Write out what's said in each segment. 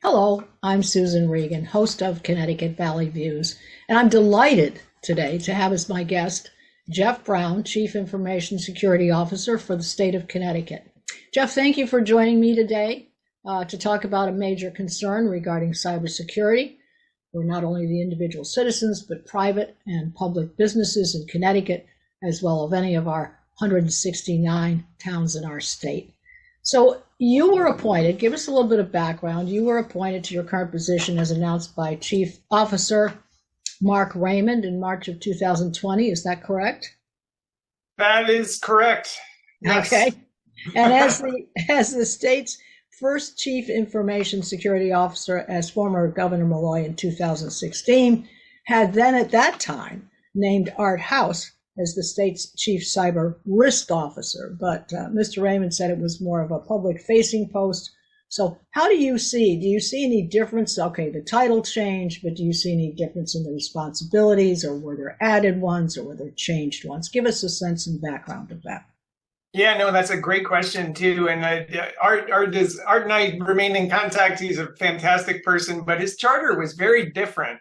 Hello, I'm Susan Regan, host of Connecticut Valley Views, and I'm delighted today to have as my guest Jeff Brown, Chief Information Security Officer for the state of Connecticut. Jeff, thank you for joining me today to talk about a major concern regarding cybersecurity for not only the individual citizens, but private and public businesses in Connecticut, as well as any of our 169 towns in our state. So you were appointed, give us a little bit of background. You were appointed to your current position as announced by Chief Officer Mark Raymond in March of 2020. Is that correct? That is correct. Yes. Okay. And as the state's first Chief Information Security Officer, as former Governor Malloy in 2016, had then at that time named Art House as the state's chief cyber risk officer. But Mr. Raymond said it was more of a public-facing post. So how do you see any difference? Okay, the title changed, but do you see any difference in the responsibilities, or were there added ones, or were there changed ones? Give us a sense and background of that. Yeah, no, that's a great question too. And Art and I remain in contact. He's a fantastic person, but his charter was very different.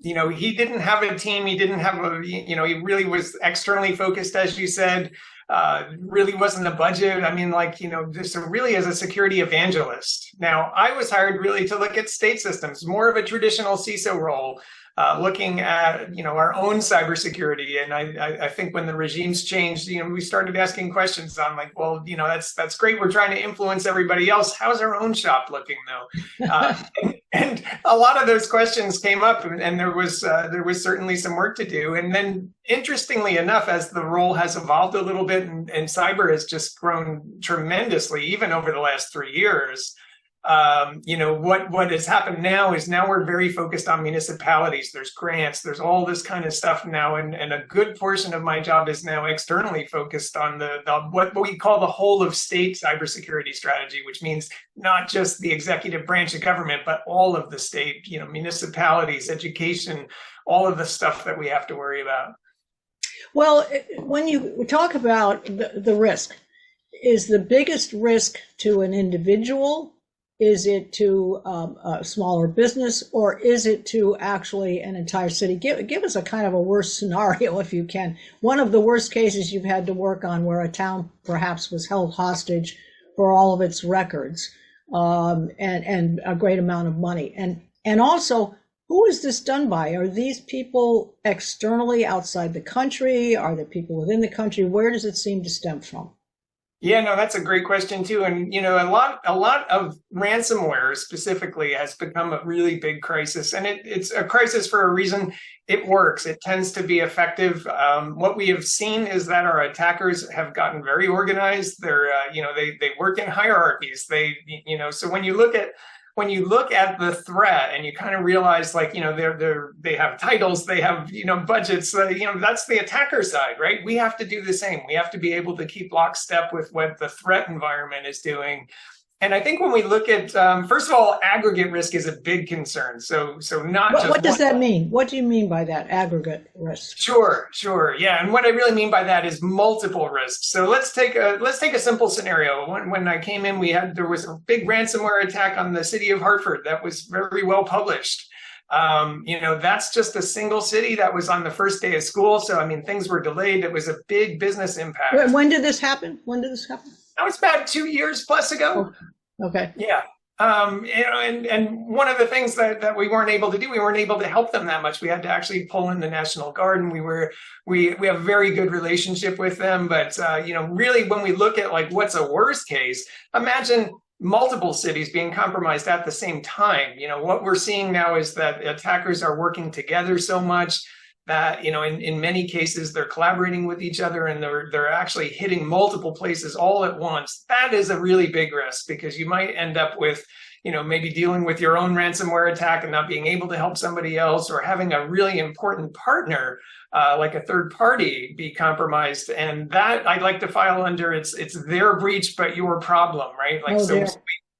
He didn't have a team. He didn't have he really was externally focused, as you said, really wasn't a budget. I mean, just really as a security evangelist. Now, I was hired really to look at state systems, more of a traditional CISO role, looking at, our own cybersecurity. And I think when the regimes changed, we started asking questions. I'm like, well, that's great. We're trying to influence everybody else. How's our own shop looking though? And a lot of those questions came up, and there was certainly some work to do. And then, interestingly enough, as the role has evolved a little bit, and cyber has just grown tremendously, even over the last 3 years. What has happened now is we're very focused on municipalities. There's grants, there's all this kind of stuff now, and a good portion of my job is now externally focused on the what we call the whole of state cybersecurity strategy, which means not just the executive branch of government, but all of the state, municipalities, education, all of the stuff that we have to worry about. Well, when you talk about the risk, is the biggest risk to an individual? Is it to a smaller business, or is it to actually an entire city? Give us a kind of a worst scenario, if you can. One of the worst cases you've had to work on, where a town perhaps was held hostage for all of its records, and a great amount of money. And also, who is this done by? Are these people externally outside the country? Are there people within the country? Where does it seem to stem from? Yeah, no, that's a great question too. And, a lot of ransomware specifically has become a really big crisis, and it's a crisis for a reason. It works. It tends to be effective. What we have seen is that our attackers have gotten very organized. They're, they work in hierarchies. So when you look at the threat, and you kind of realize, they have titles, they have, budgets, that's the attacker side, right? We have to do the same. We have to be able to keep lockstep with what the threat environment is doing. And I think when we look at, first of all, aggregate risk is a big concern. So not just what does that mean? What do you mean by that, aggregate risk? Sure. Yeah. And what I really mean by that is multiple risks. So let's take a simple scenario. When I came in, there was a big ransomware attack on the city of Hartford that was very well published. That's just a single city that was on the first day of school. So, things were delayed. It was a big business impact. When did this happen? That was about 2 years plus ago. Oh, okay. Yeah. And one of the things that we weren't able to do, we weren't able to help them that much. We had to actually pull in the National Guard, and we have a very good relationship with them. But, really, when we look at what's a worst case, imagine multiple cities being compromised at the same time. What we're seeing now is that attackers are working together so much that, in many cases, they're collaborating with each other, and they're actually hitting multiple places all at once. That is a really big risk, because you might end up with, maybe dealing with your own ransomware attack and not being able to help somebody else, or having a really important partner, like a third party, be compromised. And that I'd like to file under it's their breach, but your problem, right?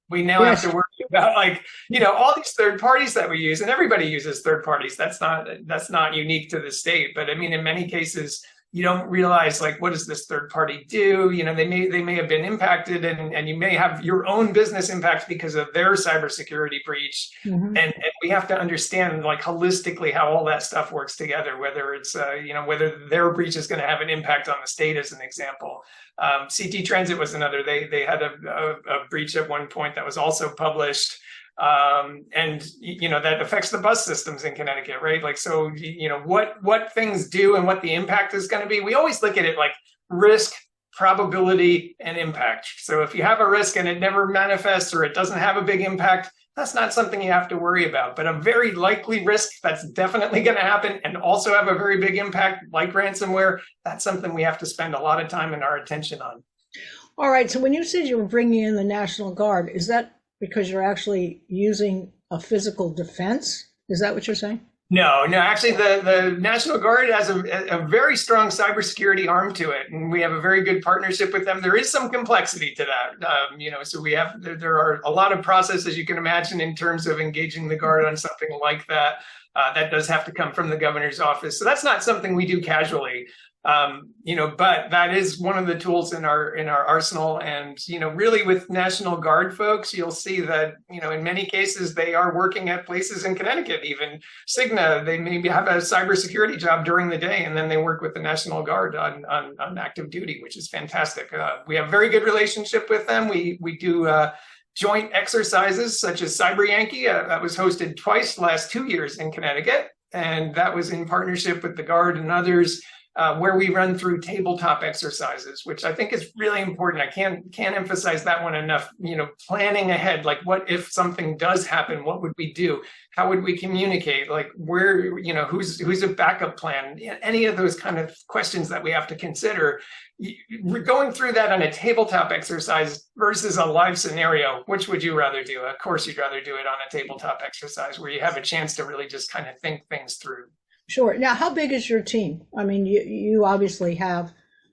We now have to worry about all these third parties that we use, and everybody uses third parties. That's not unique to the state. But in many cases, you don't realize, like, what does this third party do? You know, they may have been impacted, and you may have your own business impact because of their cybersecurity breach. Mm-hmm. And we have to understand, like, holistically how all that stuff works together, whether it's, whether their breach is going to have an impact on the state, as an example. CT Transit was another. They had a breach at one point that was also published. And that affects the bus systems in Connecticut, right? Like, so, what things do and what the impact is going to be. We always look at it like risk, probability, and impact. So if you have a risk and it never manifests, or it doesn't have a big impact, that's not something you have to worry about. But a very likely risk that's definitely going to happen and also have a very big impact, like ransomware, that's something we have to spend a lot of time and our attention on. All right. So when you said you were bringing in the National Guard, is that because you're actually using a physical defense? Is that what you're saying? No, actually the National Guard has a very strong cybersecurity arm to it, and we have a very good partnership with them. There is some complexity to that, so there are a lot of processes, you can imagine, in terms of engaging the Guard on something like that. That does have to come from the governor's office, so that's not something we do casually. But that is one of the tools in our arsenal. And, really with National Guard folks, you'll see that, in many cases, they are working at places in Connecticut, even Cigna. They maybe have a cybersecurity job during the day, and then they work with the National Guard on active duty, which is fantastic. We have a very good relationship with them. We do joint exercises such as Cyber Yankee. That was hosted twice the last 2 years in Connecticut. And that was in partnership with the Guard and others. Where we run through tabletop exercises, which I think is really important. I can't emphasize that one enough. Planning ahead, like, what if something does happen? What would we do? How would we communicate? Like, where, who's a backup plan? Any of those kind of questions that we have to consider. We're going through that on a tabletop exercise versus a live scenario. Which would you rather do? Of course, you'd rather do it on a tabletop exercise where you have a chance to really just kind of think things through. Sure. Now, how big is your team? I mean, you obviously have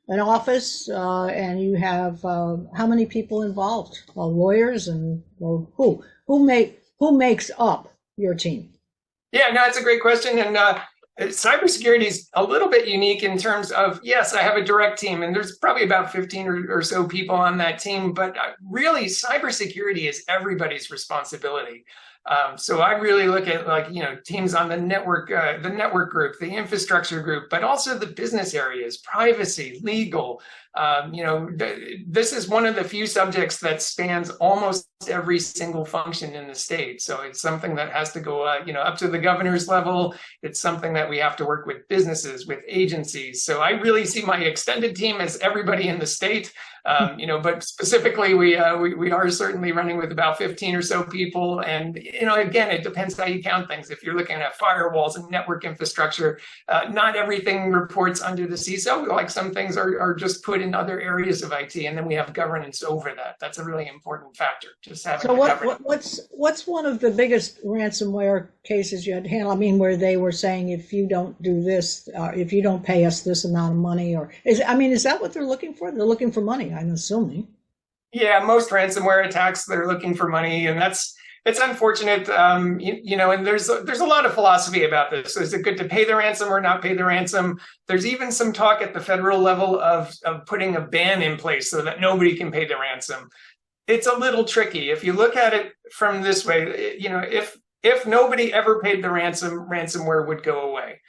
an office, and you have how many people involved? Lawyers and who makes up your team? Yeah, no, it's a great question, and cybersecurity is a little bit unique in terms of, yes, I have a direct team, and there's probably about 15 or so people on that team, but really, cybersecurity is everybody's responsibility. So I really look at, teams on the network group, the infrastructure group, but also the business areas, privacy, legal. This is one of the few subjects that spans almost every single function in the state. So it's something that has to go, up to the governor's level. It's something that we have to work with businesses, with agencies. So I really see my extended team as everybody in the state. But specifically, we are certainly running with about 15 or so people. And, again, it depends how you count things. If you're looking at firewalls and network infrastructure, not everything reports under the CISO. Like, some things are just put in other areas of IT. And then we have governance over that. That's a really important factor. Just having what's one of the biggest ransomware cases you had to handle? I mean, where they were saying, if you don't do this, if you don't pay us this amount of money, is that what they're looking for? They're looking for money, I'm assuming. Yeah, most ransomware attacks, they're looking for money, and it's unfortunate. And there's a lot of philosophy about this. So is it good to pay the ransom or not pay the ransom? There's even some talk at the federal level of putting a ban in place so that nobody can pay the ransom. It's a little tricky. If you look at it from this way, if nobody ever paid the ransom, ransomware would go away.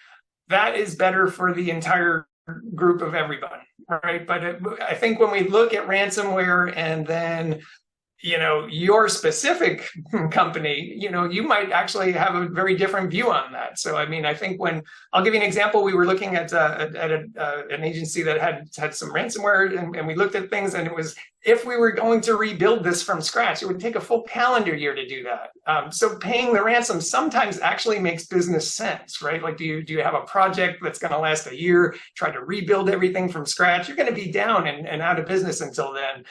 That is better for the entire group of everybody, right? But I think when we look at ransomware and then, your specific company, you might actually have a very different view on that. So, I think I'll give you an example, we were looking at an agency that had some ransomware, and we looked at things, and it was, if we were going to rebuild this from scratch, it would take a full calendar year to do that. So paying the ransom sometimes actually makes business sense, right? Like, do you have a project that's going to last a year, try to rebuild everything from scratch? You're going to be down and out of business until then.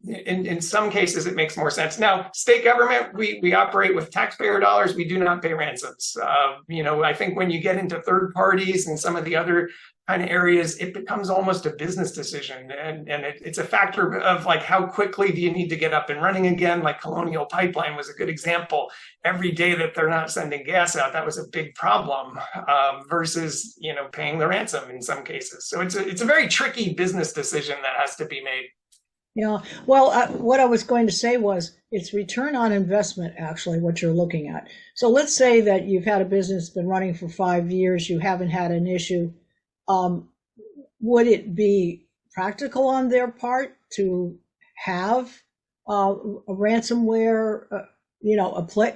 In some cases, it makes more sense. Now, state government, we operate with taxpayer dollars. We do not pay ransoms. I think when you get into third parties and some of the other kind of areas, it becomes almost a business decision. And it's a factor of like, how quickly do you need to get up and running again? Like Colonial Pipeline was a good example. Every day that they're not sending gas out, that was a big problem, versus, you know, paying the ransom in some cases. So it's a very tricky business decision that has to be made. Yeah, well, what I was going to say was it's return on investment, actually, what you're looking at. So let's say that you've had a business been running for 5 years, you haven't had an issue. Would it be practical on their part to have a ransomware,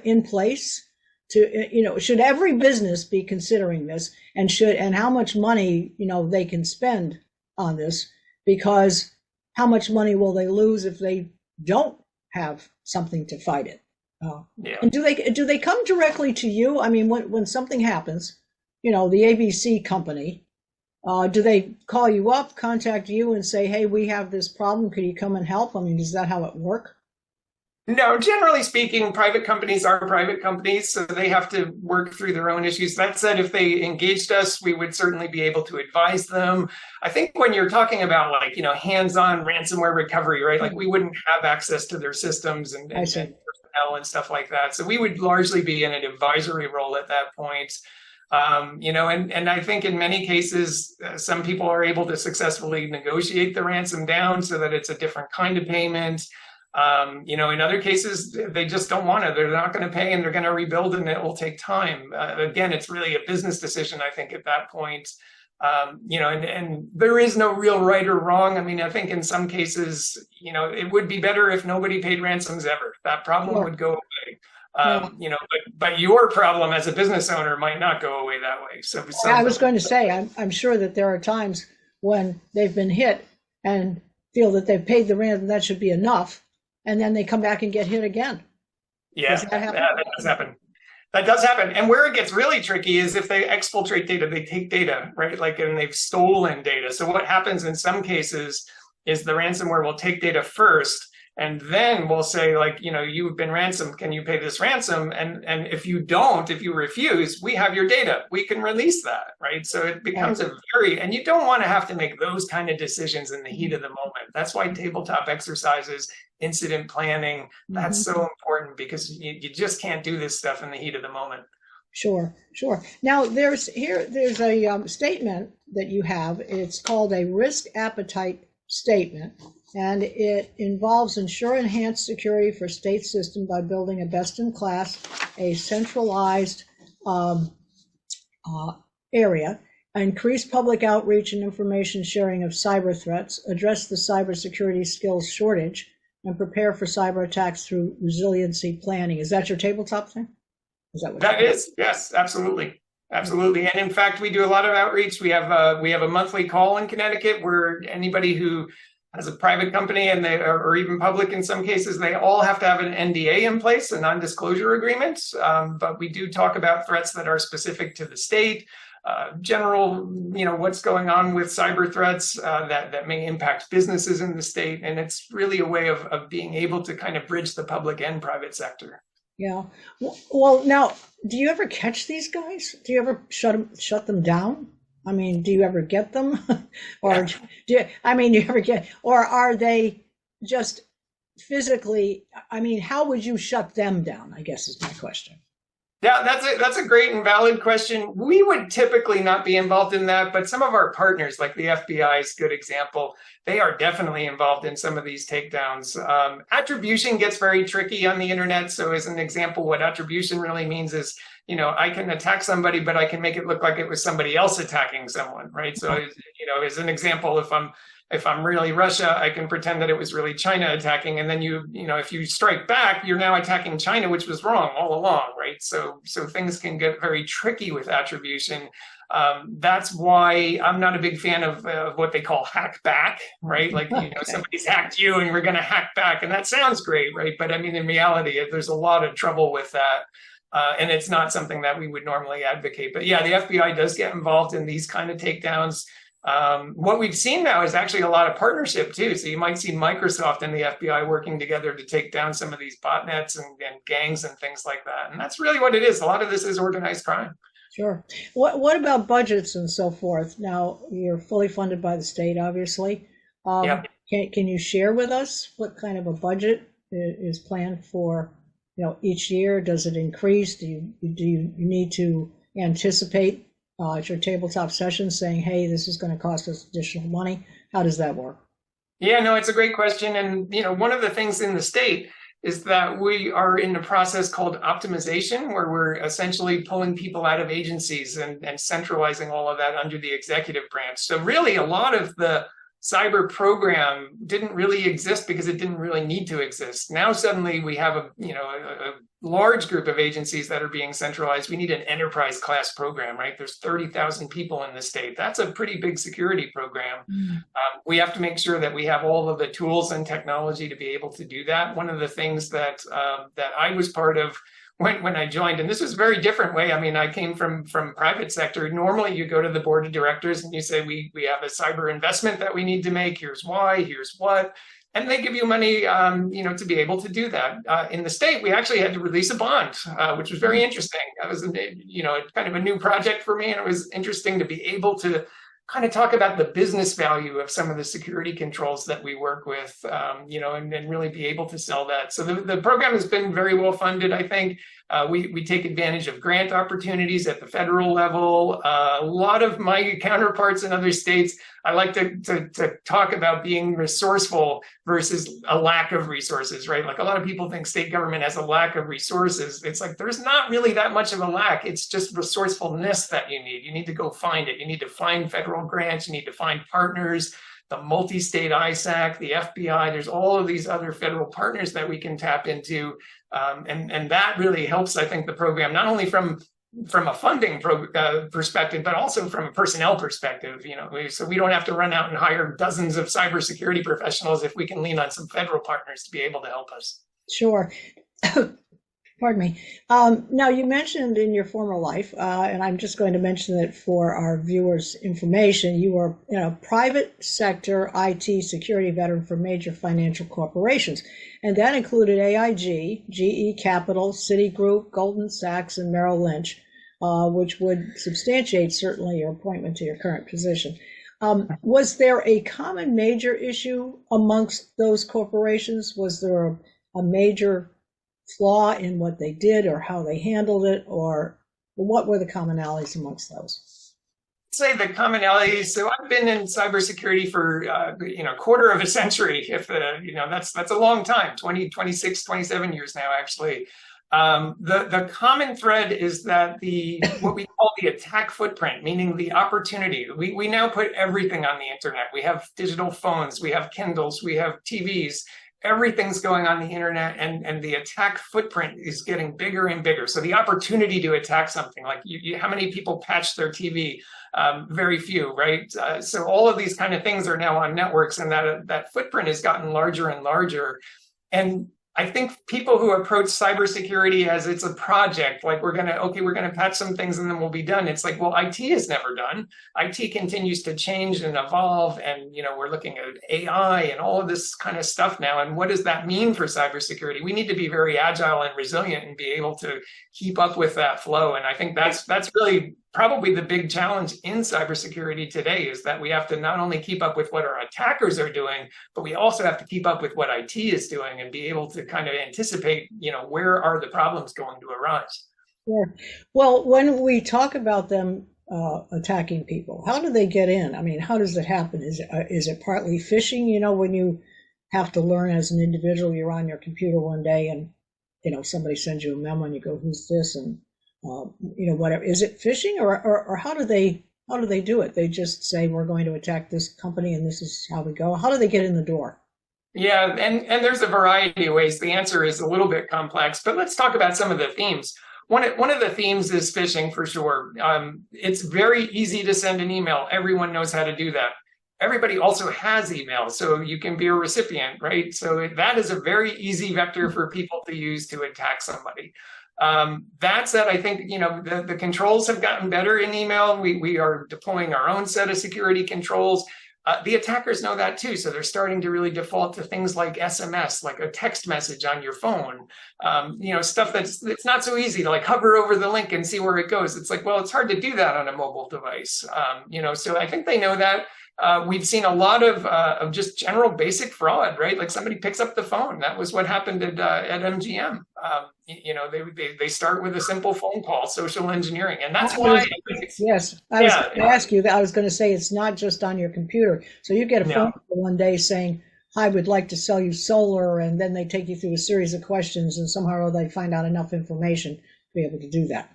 in place? Should every business be considering this, and how much money they can spend on this? Because how much money will they lose if they don't have something to fight it? Yeah. And do they come directly to you? I mean, when something happens, the ABC company, do they call you up, contact you, and say, "Hey, we have this problem. Could you come and help?" I mean, is that how it works? No, generally speaking, private companies are private companies, so they have to work through their own issues. That said, if they engaged us, we would certainly be able to advise them. I think when you're talking about like, hands-on ransomware recovery, right? Like we wouldn't have access to their systems and personnel and stuff like that. So we would largely be in an advisory role at that point. And I think in many cases, some people are able to successfully negotiate the ransom down so that it's a different kind of payment. In other cases, they just don't want to. They're not going to pay, and they're going to rebuild, and it will take time. Again, it's really a business decision, I think, at that point. And there is no real right or wrong. I mean, I think in some cases, it would be better if nobody paid ransoms ever. That problem would go away. But your problem as a business owner might not go away that way. So I was going to say, I'm sure that there are times when they've been hit and feel that they've paid the ransom, that should be enough. And then they come back and get hit again. Yeah, that does happen. That does happen. And where it gets really tricky is if they exfiltrate data, they take data, right? And they've stolen data. So what happens in some cases is the ransomware will take data first, and then we'll say, like, you've been ransomed. Can you pay this ransom? And if you refuse, we have your data. We can release that, right? So it becomes and you don't want to have to make those kind of decisions in the heat of the moment. That's why tabletop exercises, incident planning, that's so important, because you just can't do this stuff in the heat of the moment. Sure. Now there's a statement that you have. It's called a risk appetite statement, and it involves ensure enhanced security for state system by building a best-in-class, a centralized area, increase public outreach and information sharing of cyber threats, address the cybersecurity skills shortage, and prepare for cyber attacks through resiliency planning. Is that your tabletop thing? Is that what that is? Yes, absolutely. Absolutely. And in fact, we do a lot of outreach. We have a monthly call in Connecticut where anybody who has a private company, and they or even public in some cases, they all have to have an NDA in place, a non-disclosure agreement. But we do talk about threats that are specific to the state, general, what's going on with cyber threats that may impact businesses in the state. And it's really a way of being able to kind of bridge the public and private sector. Yeah. Well, now, do you ever catch these guys? Do you ever shut them down? I mean, do you ever get them? Or you ever get, or are they just physically, how would you shut them down, I guess is my question. Yeah, that's a great and valid question. We would typically not be involved in that, but some of our partners, like the FBI is a good example, they are definitely involved in some of these takedowns. Attribution gets very tricky on the internet. So as an example, what attribution really means is, I can attack somebody, but I can make it look like it was somebody else attacking someone, right? So, as an example, if I'm really Russia, I can pretend that it was really China attacking. And then if you strike back, you're now attacking China, which was wrong all along, right? So things can get very tricky with attribution. That's why I'm not a big fan of what they call hack back, right? Like, somebody's hacked you and we're going to hack back. And that sounds great, right? But in reality, there's a lot of trouble with that. And it's not something that we would normally advocate. But yeah, the FBI does get involved in these kind of takedowns. What we've seen now is actually a lot of partnership too. So you might see Microsoft and the FBI working together to take down some of these botnets and gangs and things like that. And that's really what it is. A lot of this is organized crime. Sure. What about budgets and so forth? Now, you're fully funded by the state, obviously. Yep. Can you share with us what kind of a budget is planned for, each year? Does it increase? Do you need to anticipate at your tabletop session saying, hey, this is going to cost us additional money? How does that work? Yeah, no, it's a great question. And, one of the things in the state is that we are in a process called optimization, where we're essentially pulling people out of agencies and centralizing all of that under the executive branch. So really, a lot of the cyber program didn't really exist because it didn't really need to exist. Now suddenly we have a large group of agencies that are being centralized. We need an enterprise class program, right? There's 30,000 people in the state. That's a pretty big security program. We have to make sure that we have all of the tools and technology to be able to do that. One of the things that I was part of when I joined, and this was a very different way. I mean, I came from private sector. Normally you go to the board of directors and you say, we have a cyber investment that we need to make. Here's why, here's what. And they give you money, to be able to do that. In the state, we actually had to release a bond, which was very interesting. That was, kind of a new project for me. And it was interesting to be able to kind of talk about the business value of some of the security controls that we work with, and really be able to sell that. So the program has been very well funded, I think. We take advantage of grant opportunities at the federal level. A lot of my counterparts in other states, I like to talk about being resourceful versus a lack of resources, right? Like a lot of people think state government has a lack of resources. It's like there's not really that much of a lack. It's just resourcefulness that you need. You need to go find it. You need to find federal grants. You need to find partners, the multi-state ISAC, the FBI. There's all of these other federal partners that we can tap into. And that really helps, I think, the program, not only from a funding perspective, but also from a personnel perspective. So we don't have to run out and hire dozens of cybersecurity professionals if we can lean on some federal partners to be able to help us. Sure. Pardon me. Now, you mentioned in your former life, and I'm just going to mention it for our viewers' information, you were a private sector IT security veteran for major financial corporations, and that included AIG, GE Capital, Citigroup, Goldman Sachs, and Merrill Lynch, which would substantiate certainly your appointment to your current position. Was there a common major issue amongst those corporations? Was there a major flaw in what they did or how they handled it, or what were the commonalities amongst those? Say the commonalities. So I've been in cybersecurity for a quarter of a century. If that's a long time, 26, 27 years now, actually. The common thread is that what we call the attack footprint, meaning the opportunity. We now put everything on the internet. We have digital phones, we have Kindles, we have TVs. Everything's going on the internet, and the attack footprint is getting bigger and bigger. So the opportunity to attack something, like how many people patch their TV? Very few, right? So all of these kind of things are now on networks, and that footprint has gotten larger and larger. And I think people who approach cybersecurity as it's a project, like we're gonna patch some things and then we'll be done. It's like, well, IT is never done. IT continues to change and evolve, and we're looking at AI and all of this kind of stuff now. And what does that mean for cybersecurity? We need to be very agile and resilient and be able to keep up with that flow. And I think that's really probably the big challenge in cybersecurity today, is that we have to not only keep up with what our attackers are doing, but we also have to keep up with what IT is doing and be able to kind of anticipate, where are the problems going to arise. Sure. Well, when we talk about them attacking people, how do they get in? I mean, how does it happen? Is it partly phishing? When you have to learn as an individual, you're on your computer one day and, somebody sends you a memo and you go, who's this? And whatever. Is it phishing, or how do they do it? They just say, we're going to attack this company and this is how we go. How do they get in the door? Yeah, and there's a variety of ways. The answer is a little bit complex, but let's talk about some of the themes. One of the themes is phishing, for sure. It's very easy to send an email. Everyone knows how to do that. Everybody also has email, so you can be a recipient, right? So that is a very easy vector for people to use to attack somebody. That said, I think, the controls have gotten better in email. We are deploying our own set of security controls. The attackers know that too, so they're starting to really default to things like SMS, like a text message on your phone. Stuff it's not so easy to like hover over the link and see where it goes. It's like, well, it's hard to do that on a mobile device. So I think they know that. We've seen a lot of just general basic fraud, right? Like somebody picks up the phone. That was what happened at MGM. They start with a simple phone call, social engineering, and that's why. Yes, I was going to ask you that. I was going to say it's not just on your computer. So you get a phone call one day saying, "I would like to sell you solar," and then they take you through a series of questions, and somehow they find out enough information to be able to do that.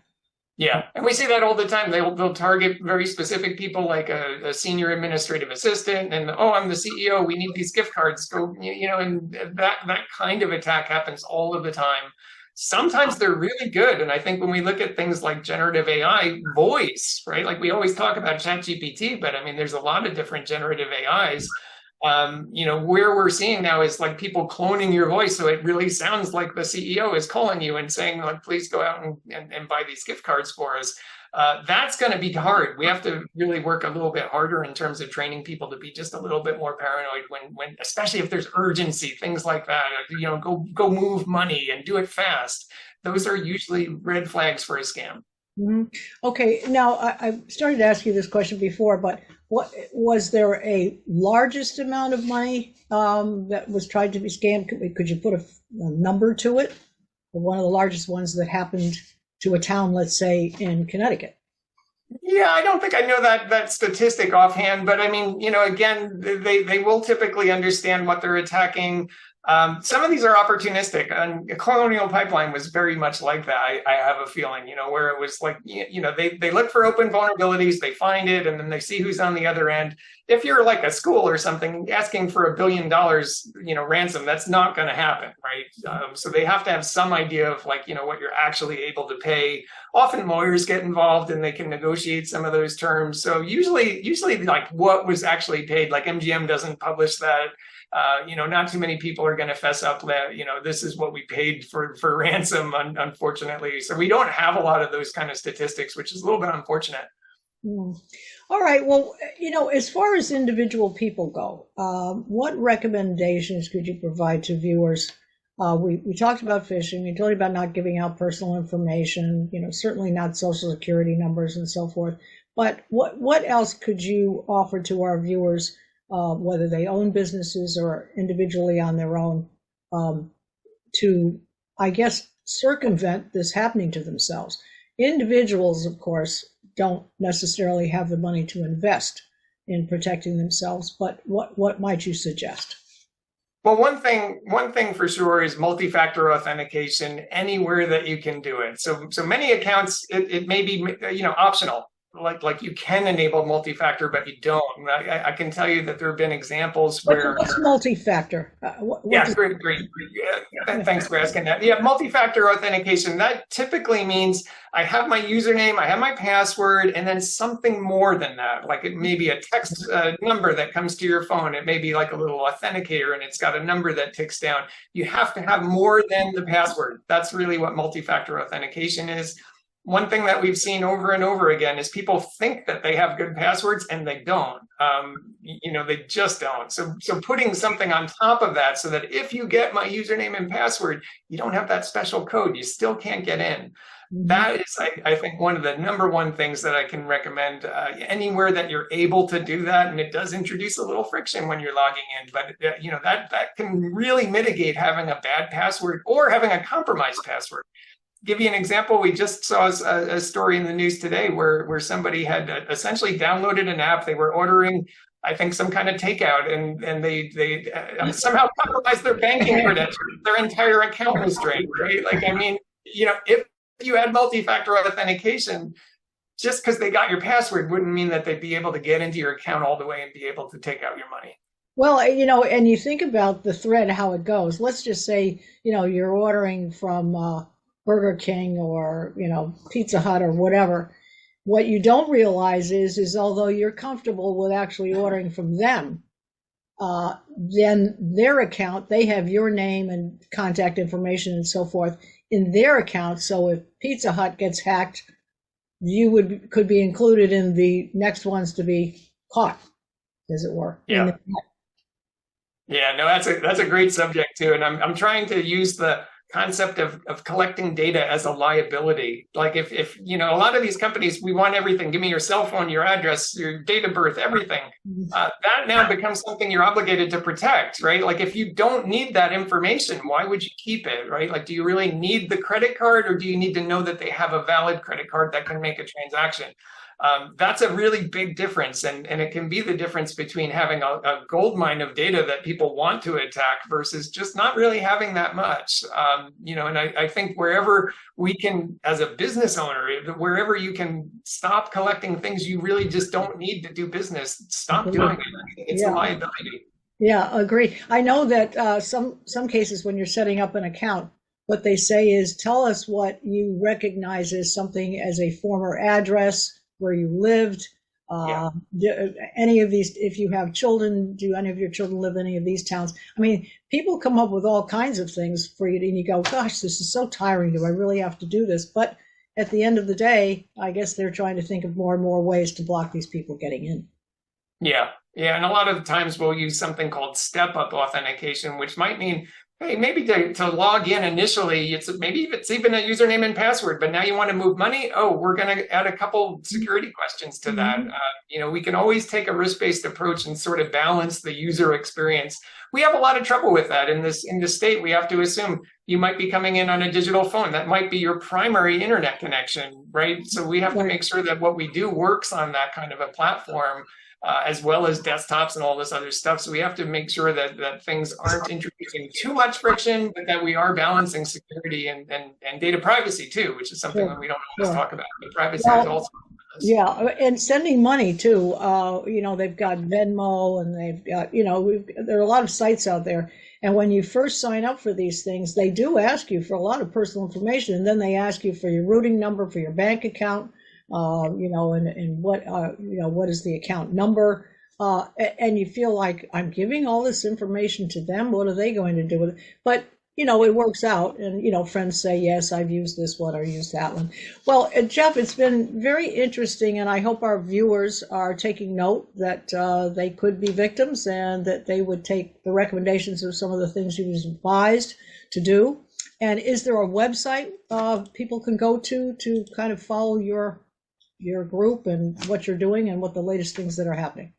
Yeah, and we see that all the time. They'll target very specific people, like a senior administrative assistant, and I'm the CEO. We need these gift cards. Go, and that kind of attack happens all of the time. Sometimes they're really good, and I think when we look at things like generative AI, voice, right? Like we always talk about ChatGPT, but I mean, there's a lot of different generative AIs. Where we're seeing now is like people cloning your voice, so it really sounds like the CEO is calling you and saying, like, please go out and buy these gift cards for us. That's going to be hard. We have to really work a little bit harder in terms of training people to be just a little bit more paranoid when especially if there's urgency, things like that. Go move money and do it fast. Those are usually red flags for a scam. Mm-hmm. Okay, now I started to ask you this question before, but what was there a largest amount of money that was tried to be scammed? Could you put a number to it? One of the largest ones that happened to a town, let's say, in Connecticut. Yeah, I don't think I know that statistic offhand, but I mean, again, they will typically understand what they're attacking. Some of these are opportunistic, and Colonial Pipeline was very much like that. I have a feeling, where it was like, they look for open vulnerabilities, they find it, and then they see who's on the other end. If you're like a school or something asking for $1 billion, ransom, that's not going to happen, right? So they have to have some idea of like, what you're actually able to pay. Often lawyers get involved and they can negotiate some of those terms. So usually like what was actually paid, like MGM doesn't publish that. Not too many people are going to fess up that, this is what we paid for ransom, unfortunately. So we don't have a lot of those kind of statistics, which is a little bit unfortunate. All right. Well, as far as individual people go, what recommendations could you provide to viewers? We talked about phishing. We talked about not giving out personal information, certainly not social security numbers and so forth. But what else could you offer to our viewers, whether they own businesses or individually on their own, to, I guess, circumvent this happening to themselves? Individuals, of course, don't necessarily have the money to invest in protecting themselves, but what might you suggest? Well, one thing for sure is multi-factor authentication anywhere that you can do it. So many accounts, it may be optional. Like you can enable multi-factor, but you don't. I can tell you that there have been examples where what's multi-factor? Yeah, great. Yeah, thanks for asking that. Yeah, multi-factor authentication, that typically means I have my username, I have my password, and then something more than that. Like it may be a text number that comes to your phone. It may be like a little authenticator and it's got a number that ticks down. You have to have more than the password. That's really what multi-factor authentication is. One thing that we've seen over and over again is people think that they have good passwords and they don't. They just don't. So putting something on top of that so that if you get my username and password, you don't have that special code. You still can't get in. That is, I think, one of the number one things that I can recommend anywhere that you're able to do that. And it does introduce a little friction when you're logging in, but that can really mitigate having a bad password or having a compromised password. Give you an example. We just saw a story in the news today where somebody had essentially downloaded an app. They were ordering, I think, some kind of takeout, and they somehow compromised their banking credentials. Their entire account was drained, right? Like, I mean, if you had multi-factor authentication, just because they got your password wouldn't mean that they'd be able to get into your account all the way and be able to take out your money. Well, and you think about the thread, how it goes. Let's just say, you're ordering from Burger King or, Pizza Hut or whatever. What you don't realize is although you're comfortable with actually ordering from them, then their account, they have your name and contact information and so forth in their account. So if Pizza Hut gets hacked, you could be included in the next ones to be caught. as it were. Yeah. Yeah, no, that's a great subject too. And I'm trying to use the concept of collecting data as a liability. Like if a lot of these companies, we want everything. Give me your cell phone, your address, your date of birth, everything. That now becomes something you're obligated to protect, right? Like if you don't need that information, why would you keep it, right? Like, do you really need the credit card, or do you need to know that they have a valid credit card that can make a transaction? That's a really big difference, and it can be the difference between having a gold mine of data that people want to attack versus just not really having that much. And I think wherever we can, as a business owner, wherever you can stop collecting things you really just don't need to do business, stop doing it. It's a liability. Yeah, agree. I know that some cases when you're setting up an account, what they say is, tell us what you recognize as something as a former address, where you lived, any of these, if you have children, do any of your children live in any of these towns? I mean, people come up with all kinds of things for you, and you go, gosh, this is so tiring. Do I really have to do this? But at the end of the day, I guess they're trying to think of more and more ways to block these people getting in. Yeah. And a lot of the times we'll use something called step-up authentication, which might mean, hey, maybe to log in initially, maybe it's even a username and password, but now you want to move money. Oh, we're going to add a couple security questions to that. We can always take a risk-based approach and sort of balance the user experience. We have a lot of trouble with that in this state. We have to assume you might be coming in on a digital phone. That might be your primary internet connection, right? So we have to make sure that what we do works on that kind of a platform. As well as desktops and all this other stuff. So we have to make sure that things aren't introducing too much friction, but that we are balancing security and data privacy too, which is something that we don't always talk about. But privacy is also. Yeah, and sending money too. They've got Venmo, and they've got, there are a lot of sites out there. And when you first sign up for these things, they do ask you for a lot of personal information, and then they ask you for your routing number for your bank account. And what is the account number? And you feel like, I'm giving all this information to them. What are they going to do with it? But, it works out. And, friends say, yes, I've used this one or used that one. Well, Jeff, it's been very interesting. And I hope our viewers are taking note that they could be victims, and that they would take the recommendations of some of the things you was advised to do. And is there a website people can go to kind of follow your group and what you're doing and what the latest things that are happening?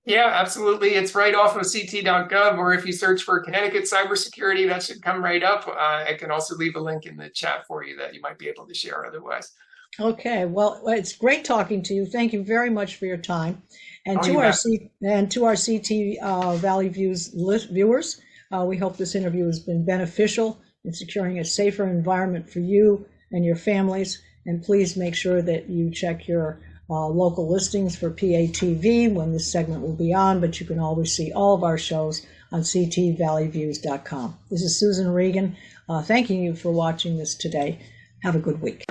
Yeah, absolutely. It's right off of ct.gov, or if you search for Connecticut cybersecurity, that should come right up. I can also leave a link in the chat for you that you might be able to share otherwise. Okay. Well, it's great talking to you. Thank you very much for your time. And to our CT Valley Views viewers, we hope this interview has been beneficial in securing a safer environment for you and your families. And please make sure that you check your local listings for PATV when this segment will be on, but you can always see all of our shows on ctvalleyviews.com. This is Susan Regan, thanking you for watching this today. Have a good week.